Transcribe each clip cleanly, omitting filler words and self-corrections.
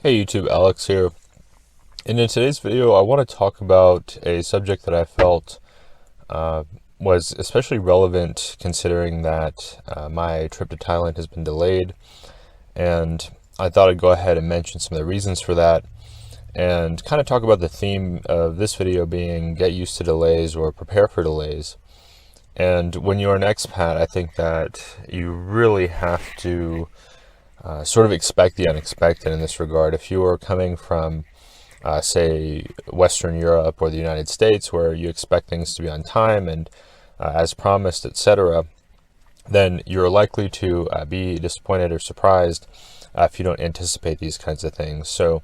Hey YouTube, Alex here. And in today's video, I want to talk about a subject that I felt uh, was especially relevant considering that my trip to Thailand has been delayed. And I thought I'd go ahead and mention some of the reasons for that and kind of talk about the theme of this video being get used to delays or prepare for delays. And when you're an expat, I think that you really have to sort of expect the unexpected in this regard. If you are coming from, say, Western Europe or the United States, where you expect things to be on time and as promised, etc., then you're likely to be disappointed or surprised if you don't anticipate these kinds of things. So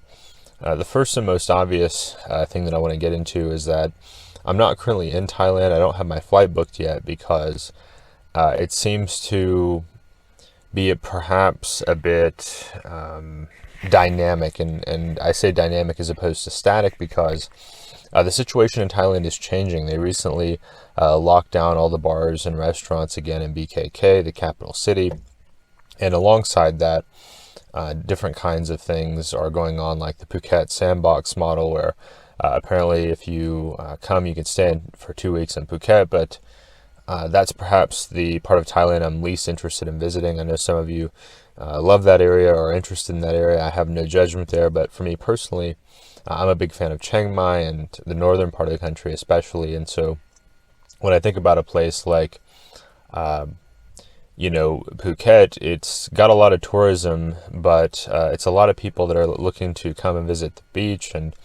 the first and most obvious thing that I want to get into is that I'm not currently in Thailand. I don't have my flight booked yet because it seems to be perhaps a bit dynamic, and I say dynamic as opposed to static because the situation in Thailand is changing. They recently locked down all the bars and restaurants again in BKK, the capital city, and alongside that, different kinds of things are going on, like the Phuket sandbox model, where apparently if you come, you can stay for 2 weeks in Phuket, but that's perhaps the part of Thailand I'm least interested in visiting. I know some of you love that area or are interested in that area. I have no judgment there, but for me personally, I'm a big fan of Chiang Mai and the northern part of the country especially. And so when I think about a place like, Phuket, it's got a lot of tourism, but it's a lot of people that are looking to come and visit the beach and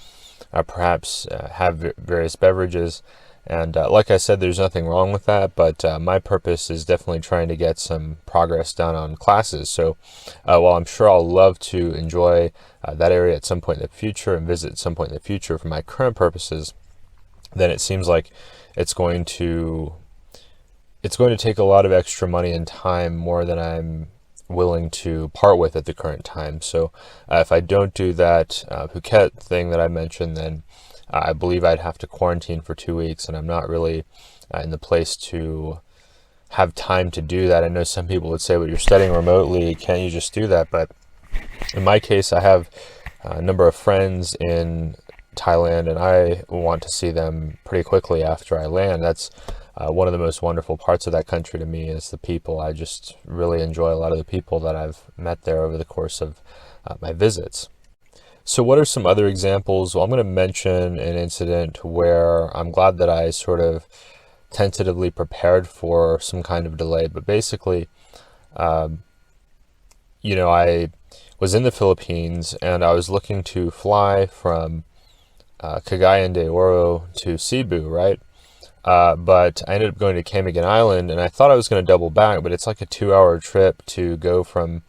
perhaps have various beverages. And like I said, there's nothing wrong with that, but my purpose is definitely trying to get some progress done on classes. So while I'm sure I'll love to enjoy that area at some point in the future and visit at some point in the future for my current purposes, then it seems like it's going to take a lot of extra money and time, more than I'm willing to part with at the current time. So if I don't do that Phuket thing that I mentioned, then I believe I'd have to quarantine for 2 weeks, and I'm not really in the place to have time to do that. I know some people would say, well, you're studying remotely, can't you just do that? But in my case, I have a number of friends in Thailand, and I want to see them pretty quickly after I land. That's one of the most wonderful parts of that country to me is the people. I just really enjoy a lot of the people that I've met there over the course of my visits. So what are some other examples? Well, I'm going to mention an incident where I'm glad that I sort of tentatively prepared for some kind of delay. But basically, I was in the Philippines and I was looking to fly from Cagayan de Oro to Cebu, right? But I ended up going to Camiguin Island, and I thought I was going to double back, but it's like a 2-hour trip to go from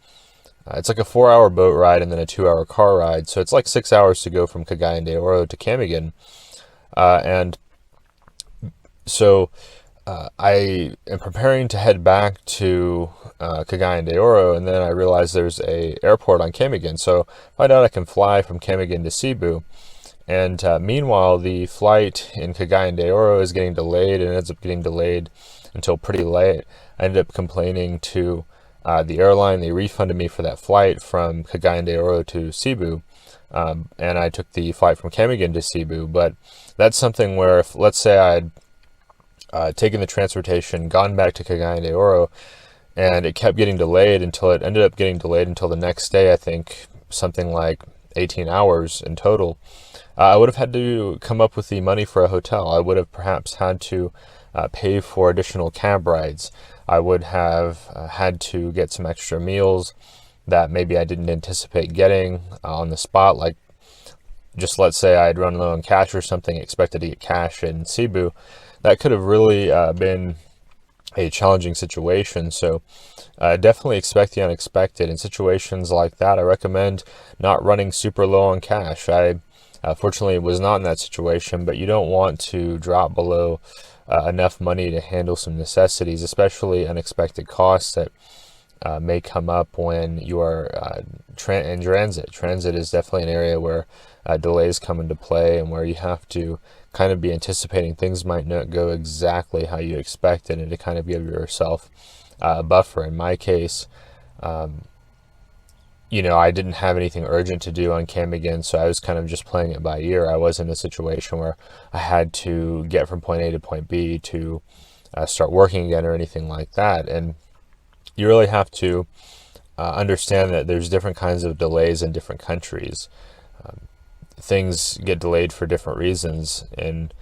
it's like a 4-hour boat ride and then a 2-hour car ride. So it's like 6 hours to go from Cagayan de Oro to Camiguin. And so I am preparing to head back to Cagayan de Oro, and then I realize there's a airport on Camiguin. So I find out I can fly from Camiguin to Cebu. And meanwhile, the flight in Cagayan de Oro is getting delayed, and ends up getting delayed until pretty late. I ended up complaining to the airline. They refunded me for that flight from Cagayan de Oro to Cebu, and I took the flight from Camiguin to Cebu. But that's something where, if let's say I'd taken the transportation, gone back to Cagayan de Oro, and it kept getting delayed until it ended up getting delayed until the next day, I think something like 18 hours in total, I would have had to come up with the money for a hotel. I would have perhaps had to pay for additional cab rides. I would have had to get some extra meals that maybe I didn't anticipate getting on the spot. Like, just let's say I'd run low on cash or something, expected to get cash in Cebu. That could have really been a challenging situation. So definitely expect the unexpected. In situations like that, I recommend not running super low on cash. I fortunately was not in that situation, but you don't want to drop below enough money to handle some necessities, especially unexpected costs that may come up when you are in transit. Transit is definitely an area where delays come into play, and where you have to kind of be anticipating things might not go exactly how you expected, and to kind of give yourself a buffer. In my case, I didn't have anything urgent to do on cam again, so I was kind of just playing it by ear. I wasn't in a situation where I had to get from point A to point B to start working again or anything like that. And you really have to understand that there's different kinds of delays in different countries. Things get delayed for different reasons, and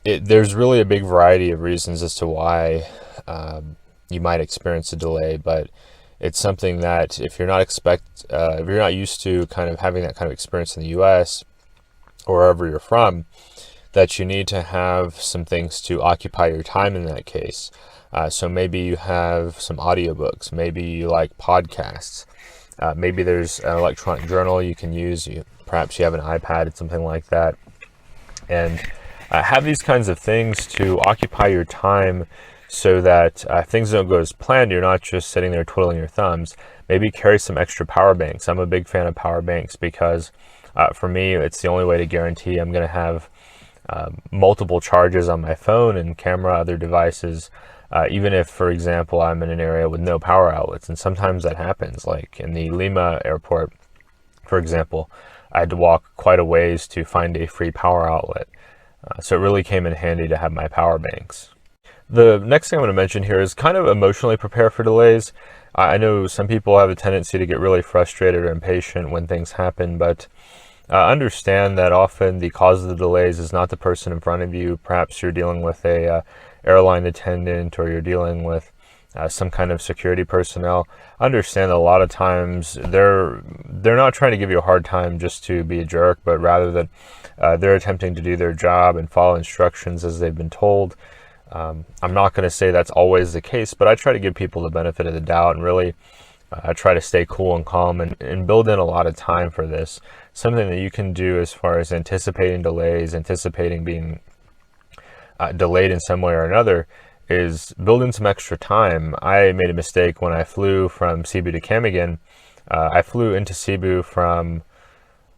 there's really a big variety of reasons as to why you might experience a delay, but it's something that if you're not used to kind of having that kind of experience in the US or wherever you're from, that you need to have some things to occupy your time in that case. So maybe you have some audiobooks, maybe you like podcasts, maybe there's an electronic journal you can use, perhaps you have an iPad, something like that, and have these kinds of things to occupy your time so that things don't go as planned. You're not just sitting there twiddling your thumbs. Maybe carry some extra power banks. I'm a big fan of power banks because for me, it's the only way to guarantee I'm going to have multiple charges on my phone and camera, other devices, even if, for example, I'm in an area with no power outlets. And sometimes that happens, like in the Lima airport, for example, I had to walk quite a ways to find a free power outlet. So it really came in handy to have my power banks. The next thing I'm going to mention here is kind of emotionally prepare for delays. I know some people have a tendency to get really frustrated or impatient when things happen, but understand that often the cause of the delays is not the person in front of you. Perhaps you're dealing with a airline attendant, or you're dealing with some kind of security personnel. Understand that a lot of times they're not trying to give you a hard time just to be a jerk, but rather that they're attempting to do their job and follow instructions as they've been told. I'm not going to say that's always the case, but I try to give people the benefit of the doubt and really try to stay cool and calm and build in a lot of time for this. Something that you can do as far as anticipating delays, anticipating being delayed in some way or another, is build in some extra time. I made a mistake when I flew from Cebu to Camiguin. I flew into Cebu from,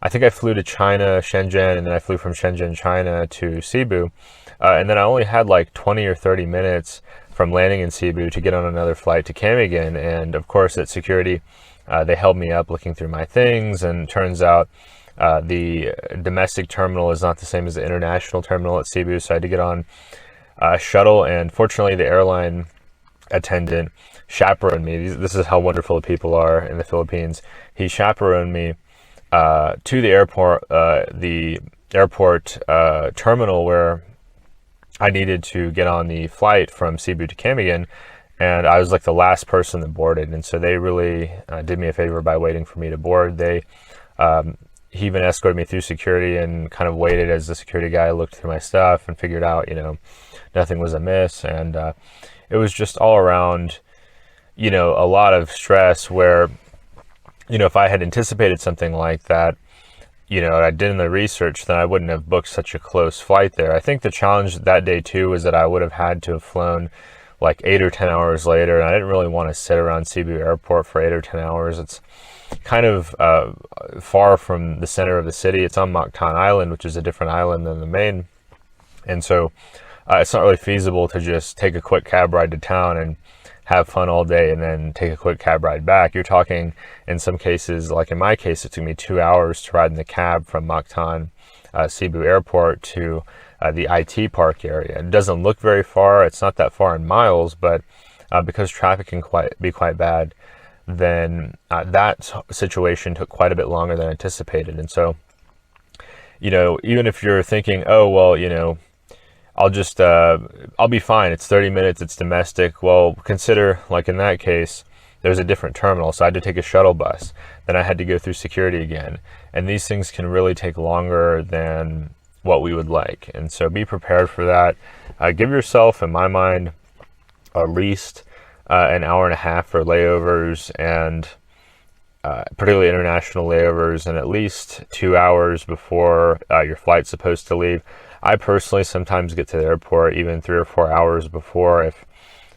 I think I flew to China, Shenzhen, and then I flew from Shenzhen, China to Cebu. And then I only had like 20 or 30 minutes from landing in Cebu to get on another flight to Camiguin. And of course at security, they held me up looking through my things, and turns out the domestic terminal is not the same as the international terminal at Cebu. So I had to get on a shuttle, and fortunately the airline attendant chaperoned me. This is how wonderful the people are in the Philippines. He chaperoned me to the airport terminal where I needed to get on the flight from Cebu to Camiguin, and I was like the last person that boarded. And so they really did me a favor by waiting for me to board. He even escorted me through security and kind of waited as the security guy looked through my stuff and figured out, nothing was amiss. And it was just all around, a lot of stress where, if I had anticipated something like that, I did in the research, then I wouldn't have booked such a close flight there. I think the challenge that day too was that I would have had to have flown like 8 or 10 hours later, and I didn't really want to sit around Cebu Airport for 8 or 10 hours. It's kind of far from the center of the city. It's on Mactan Island, which is a different island than the main, and so it's not really feasible to just take a quick cab ride to town and have fun all day and then take a quick cab ride back. You're talking, in some cases, like in my case, it took me 2 hours to ride in the cab from Mactan Cebu Airport to the IT park area. It doesn't look very far. It's not that far in miles, but because traffic can be quite bad, then that situation took quite a bit longer than anticipated. And so, even if you're thinking, oh, well, I'll be fine. It's 30 minutes. It's domestic. Well, consider, like in that case, there's a different terminal. So I had to take a shuttle bus. Then I had to go through security again. And these things can really take longer than what we would like. And so be prepared for that. Give yourself, in my mind, at least an hour and a half for layovers, and particularly international layovers, and at least 2 hours before your flight's supposed to leave. I personally sometimes get to the airport even 3 or 4 hours before if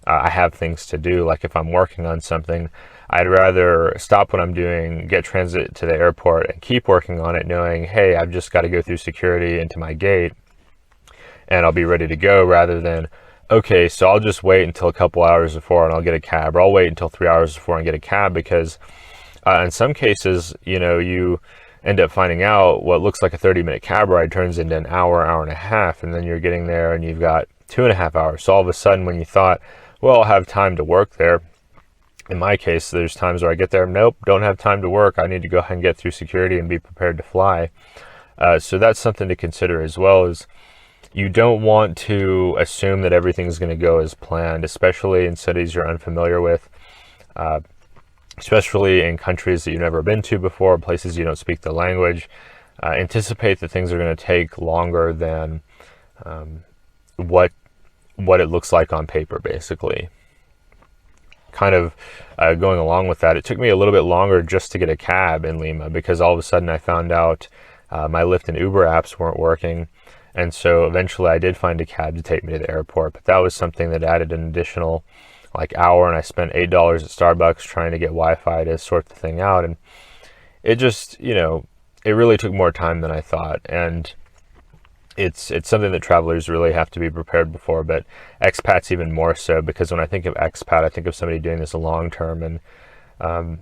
I have things to do. Like if I'm working on something, I'd rather stop what I'm doing, get transit to the airport, and keep working on it knowing, hey, I've just got to go through security into my gate and I'll be ready to go, rather than, okay, so I'll just wait until a couple hours before and I'll get a cab, or I'll wait until 3 hours before and get a cab, because In some cases, you end up finding out what looks like a 30-minute cab ride turns into an hour, hour and a half, and then you're getting there and you've got 2.5 hours. So all of a sudden, when you thought, well, I'll have time to work there, in my case, there's times where I get there, nope, don't have time to work. I need to go ahead and get through security and be prepared to fly. So that's something to consider as well, is you don't want to assume that everything's going to go as planned, especially in cities you're unfamiliar with, especially in countries that you've never been to before, places you don't speak the language. Anticipate that things are going to take longer than what it looks like on paper, basically. Kind of going along with that, it took me a little bit longer just to get a cab in Lima, because all of a sudden I found out my Lyft and Uber apps weren't working. And so eventually I did find a cab to take me to the airport, but that was something that added an additional hour, and I spent $8 at Starbucks trying to get Wi-Fi to sort the thing out. And it just, it really took more time than I thought. And it's something that travelers really have to be prepared before, but expats even more so, because when I think of expat, I think of somebody doing this long term, and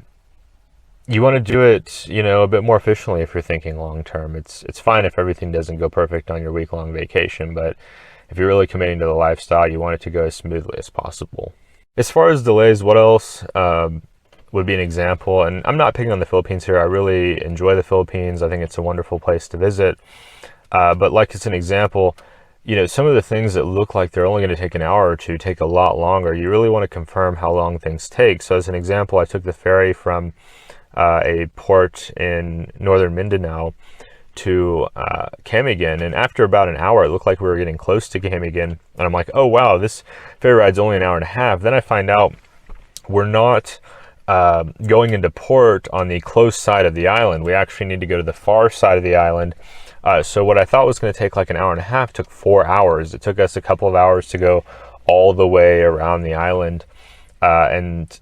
you want to do it, a bit more efficiently if you're thinking long term. It's fine if everything doesn't go perfect on your week-long vacation, but if you're really committing to the lifestyle, you want it to go as smoothly as possible. As far as delays, what else would be an example? And I'm not picking on the Philippines here. I really enjoy the Philippines. I think it's a wonderful place to visit. But like it's an example, some of the things that look like they're only going to take an hour or two take a lot longer. You really want to confirm how long things take. So as an example, I took the ferry from a port in northern Mindanao to Camiguin, and after about an hour, it looked like we were getting close to Camiguin, and I'm like, oh wow, this ferry ride's only an hour and a half. Then I find out we're not going into port on the close side of the island. We actually need to go to the far side of the island. So what I thought was going to take like an hour and a half took 4 hours. It took us a couple of hours to go all the way around the island, and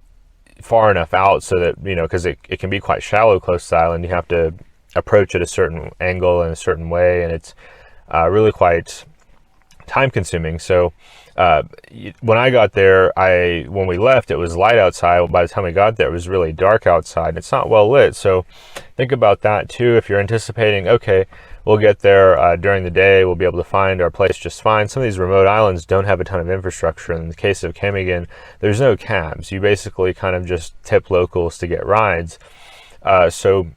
far enough out so that, because it can be quite shallow close to the island. You have to approach it a certain angle in a certain way, and it's really quite time consuming. So when I got there, when we left, it was light outside. By the time we got there, it was really dark outside. It's not well lit. So think about that too. If you're anticipating, okay, we'll get there during the day, we'll be able to find our place just fine. Some of these remote islands don't have a ton of infrastructure. In the case of Camiguin, there's no cabs. You basically kind of just tip locals to get rides. So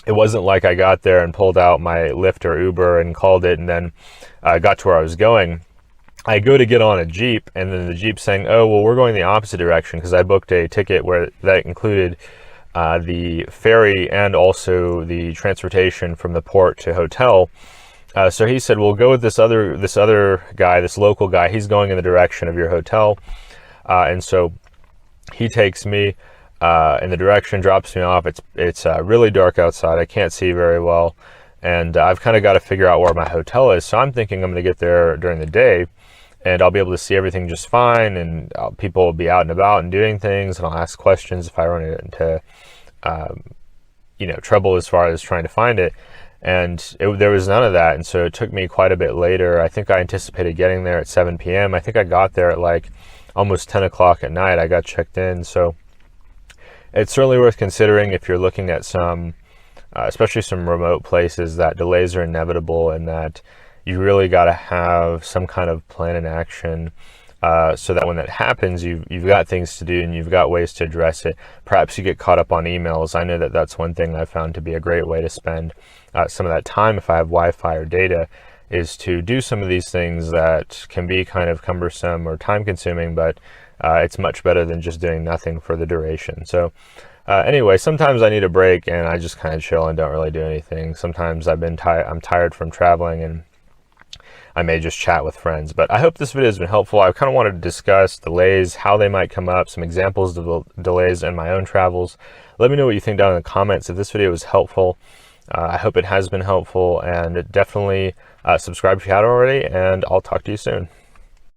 it wasn't like I got there and pulled out my Lyft or Uber and called it and then got to where I was going. I go to get on a Jeep, and then the Jeep's saying, oh, well, we're going the opposite direction, because I booked a ticket where that included the ferry and also the transportation from the port to hotel. So he said, we'll go with this other guy, this local guy. He's going in the direction of your hotel. And so he takes me in the direction, drops me off. It's really dark outside. I can't see very well. And I've kind of got to figure out where my hotel is. So I'm thinking I'm going to get there during the day, and I'll be able to see everything just fine, and people will be out and about and doing things, and I'll ask questions if I run into trouble as far as trying to find it. And there was none of that, and so it took me quite a bit later. I think I anticipated getting there at 7 p.m. I think I got there at like almost 10 o'clock at night. I got checked in. So it's certainly worth considering if you're looking at some, especially some remote places, that delays are inevitable, and that you really got to have some kind of plan in action, so that when that happens, you've got things to do and you've got ways to address it. Perhaps you get caught up on emails. I know that that's one thing I've found to be a great way to spend some of that time, if I have Wi-Fi or data, is to do some of these things that can be kind of cumbersome or time consuming, but it's much better than just doing nothing for the duration. So anyway, sometimes I need a break and I just kind of chill and don't really do anything. Sometimes I'm tired from traveling, and I may just chat with friends. But I hope this video has been helpful. I kind of wanted to discuss delays, how they might come up, some examples of delays in my own travels. Let me know what you think down in the comments. If this video was helpful, I hope it has been helpful, and definitely subscribe if you haven't already, and I'll talk to you soon.